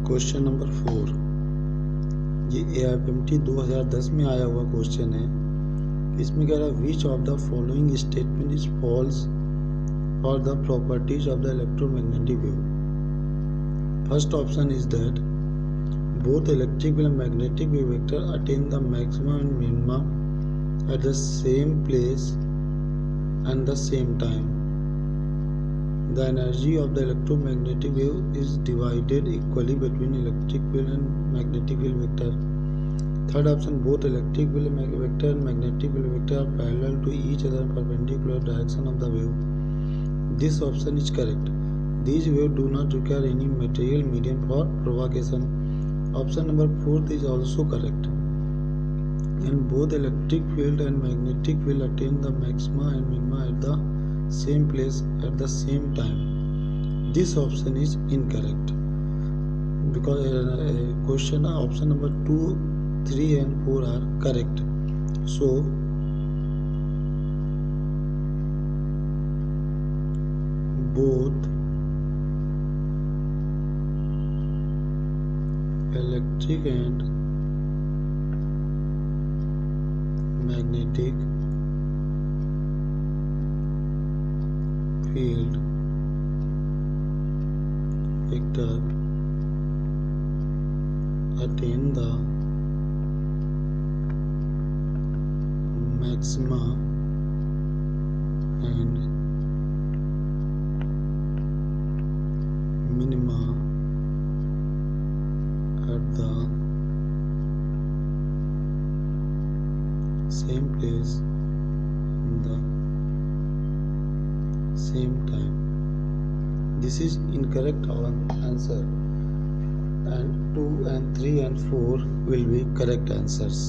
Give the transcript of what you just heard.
Question number 4 ये AIPMT 2010 में आया हुआ क्वेश्चन है। इसमें कह रहा है which of the following statement is false for the properties of the electromagnetic wave. First option is that both electric wave and magnetic wave vector attain the maximum and minimum at the same place and the same time. The energy of the electromagnetic wave is divided equally between electric field and magnetic field vector. Third option, both electric field vector and magnetic field vector are parallel to each other in perpendicular direction of the wave. This option is correct. These waves do not require any material medium for propagation. Option number 4 is also correct. And both electric field and magnetic field attain the maxima and minima at the same place at the same time. This option is incorrect because question option number 2, 3 and 4 are correct. So both electric and magnetic field vector attain the maxima and minima at the same place in the same time. This is incorrect answer, and 2 and 3 and 4 will be correct answers.